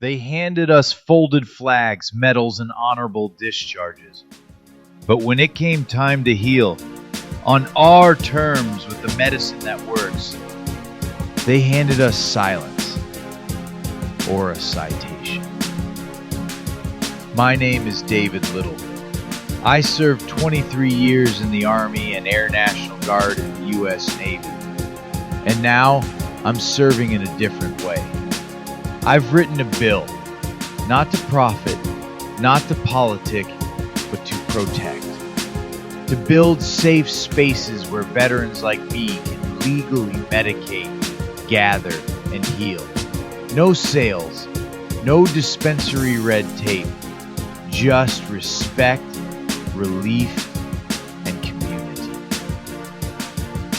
They handed us folded flags, medals, and honorable discharges. But when it came time to heal, on our terms with the medicine that works, they handed us silence or a citation. My name is David Liddle. I served 23 years in the Army and Air National Guard in the U.S. Navy. And now I'm serving in a different way. I've written a bill, not to profit, not to politic, but to protect. To build safe spaces where veterans like me can legally medicate, gather, and heal. No sales, no dispensary red tape, just respect, relief, and community.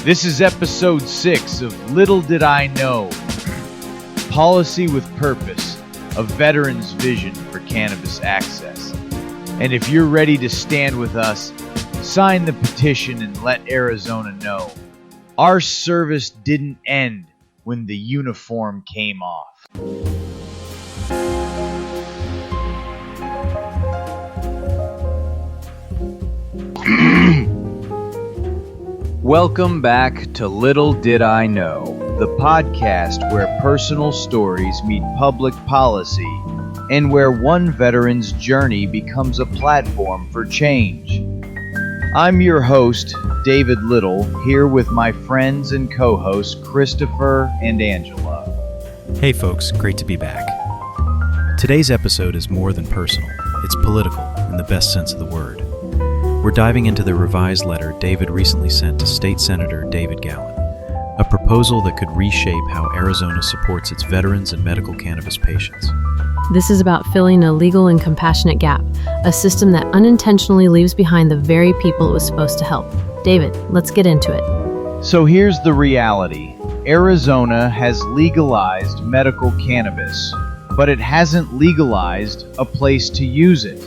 This is episode 6 of Little Did I Know, Policy with Purpose, a veteran's vision for cannabis access. And if you're ready to stand with us, sign the petition and let Arizona know. Our service didn't end when the uniform came off. Welcome back to Little Did I Know, the podcast where personal stories meet public policy and where one veteran's journey becomes a platform for change. I'm your host, David Liddle, here with my friends and co-hosts Christopher and Angela. Hey folks, great to be back. Today's episode is more than personal. It's political in the best sense of the word. We're diving into the revised letter David recently sent to State Senator David Gowan, a proposal that could reshape how Arizona supports its veterans and medical cannabis patients. This is about filling a legal and compassionate gap, a system that unintentionally leaves behind the very people it was supposed to help. David, let's get into it. So here's the reality. Arizona has legalized medical cannabis, but it hasn't legalized a place to use it.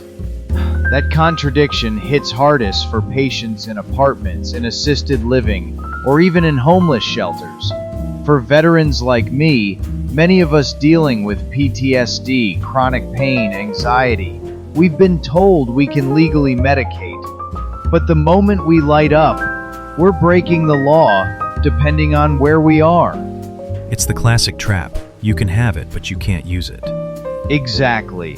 That contradiction hits hardest for patients in apartments, in assisted living, or even in homeless shelters. For veterans like me, many of us dealing with PTSD, chronic pain, anxiety, we've been told we can legally medicate. But the moment we light up, we're breaking the law depending on where we are. It's the classic trap. You can have it, but you can't use it. Exactly.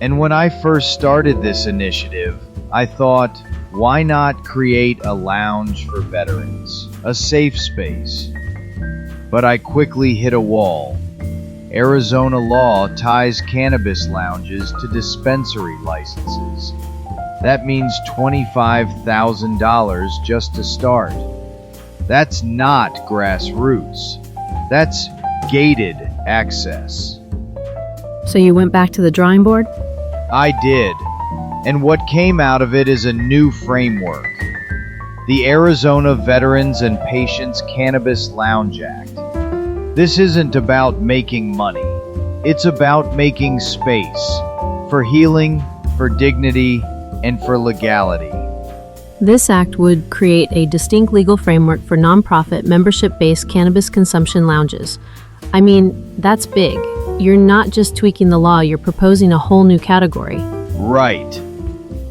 And when I first started this initiative, I thought, why not create a lounge for veterans, a safe space? But I quickly hit a wall. Arizona law ties cannabis lounges to dispensary licenses. That means $25,000 just to start. That's not grassroots. That's gated access. So you went back to the drawing board? I did. And what came out of it is a new framework. The Arizona Veterans and Patients Cannabis Lounge Act. This isn't about making money. It's about making space for healing, for dignity, and for legality. This act would create a distinct legal framework for nonprofit, membership-based cannabis consumption lounges. I mean, that's big. You're not just tweaking the law, you're proposing a whole new category. Right.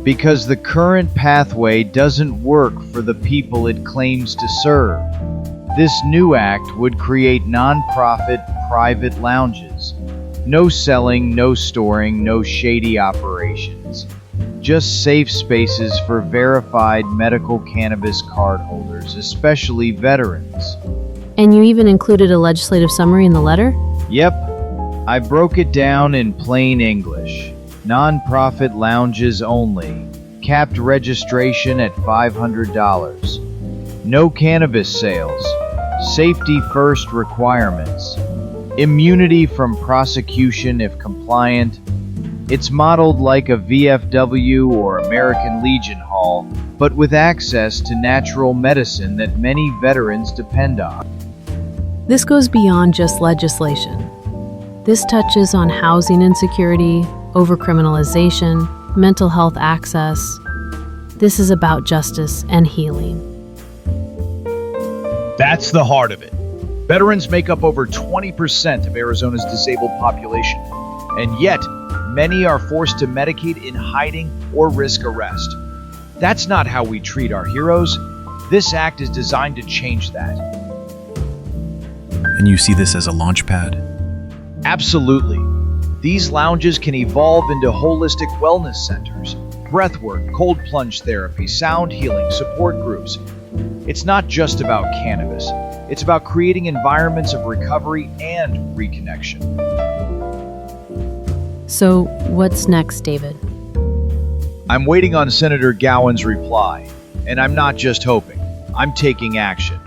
Because the current pathway doesn't work for the people it claims to serve. This new act would create nonprofit, private lounges. No selling, no storing, no shady operations. Just safe spaces for verified medical cannabis card holders, especially veterans. And you even included a legislative summary in the letter? Yep. I broke it down in plain English. Nonprofit lounges only. Capped registration at $500. No cannabis sales. Safety first requirements. Immunity from prosecution if compliant. It's modeled like a VFW or American Legion Hall, but with access to natural medicine that many veterans depend on. This goes beyond just legislation. This touches on housing insecurity, overcriminalization, mental health access. This is about justice and healing. That's the heart of it. Veterans make up over 20% of Arizona's disabled population. And yet, many are forced to medicate in hiding or risk arrest. That's not how we treat our heroes. This act is designed to change that. And you see this as a launch pad? Absolutely. These lounges can evolve into holistic wellness centers, breathwork, cold plunge therapy, sound healing, support groups. It's not just about cannabis. It's about creating environments of recovery and reconnection. So, what's next, David? I'm waiting on Senator Gowan's reply, and I'm not just hoping. I'm taking action.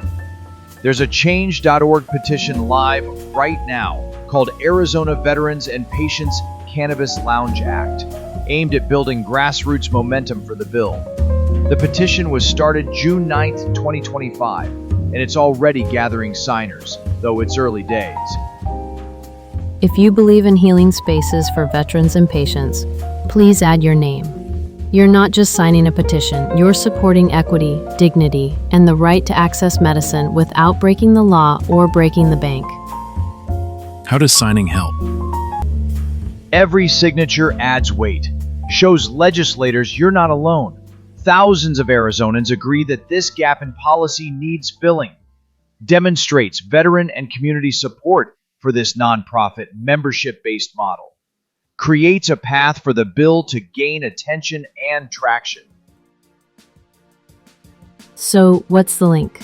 There's a change.org petition live right now called Arizona Veterans and Patients Cannabis Lounge Act, aimed at building grassroots momentum for the bill. The petition was started June 9th, 2025, and it's already gathering signers, though it's early days. If you believe in healing spaces for veterans and patients, please add your name. You're not just signing a petition, you're supporting equity, dignity, and the right to access medicine without breaking the law or breaking the bank. How does signing help? Every signature adds weight, shows legislators you're not alone. Thousands of Arizonans agree that this gap in policy needs filling, demonstrates veteran and community support for this nonprofit membership-based model, creates a path for the bill to gain attention and traction. So, what's the link?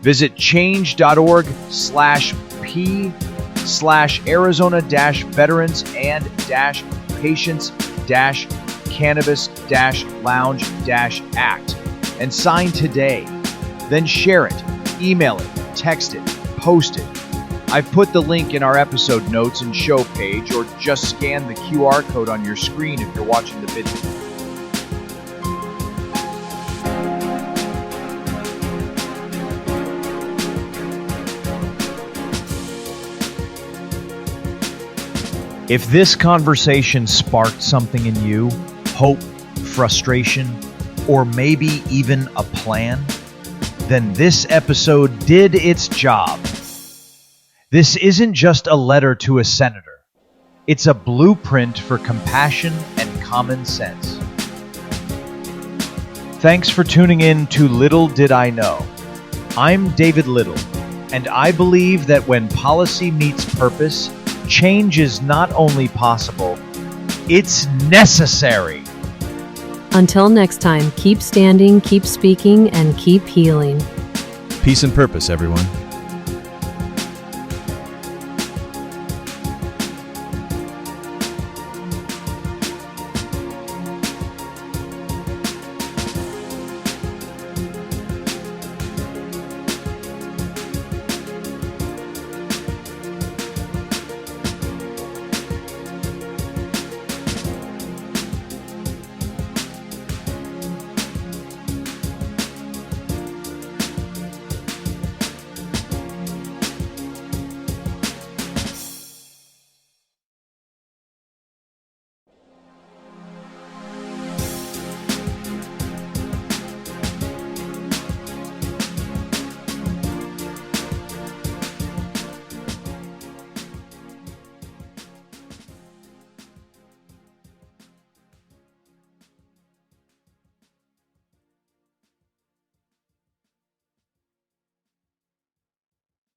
Visit change.org/P/Arizona-Veterans and Patients-Cannabis-Lounge-Act and sign today. Then share it, email it, text it, post it. I've put the link in our episode notes and show page, or just scan the QR code on your screen if you're watching the video. If this conversation sparked something in you, hope, frustration, or maybe even a plan, then this episode did its job. This isn't just a letter to a senator. It's a blueprint for compassion and common sense. Thanks for tuning in to Little Did I Know. I'm David Liddle, and I believe that when policy meets purpose, change is not only possible, it's necessary. Until next time, keep standing, keep speaking, and keep healing. Peace and purpose, everyone.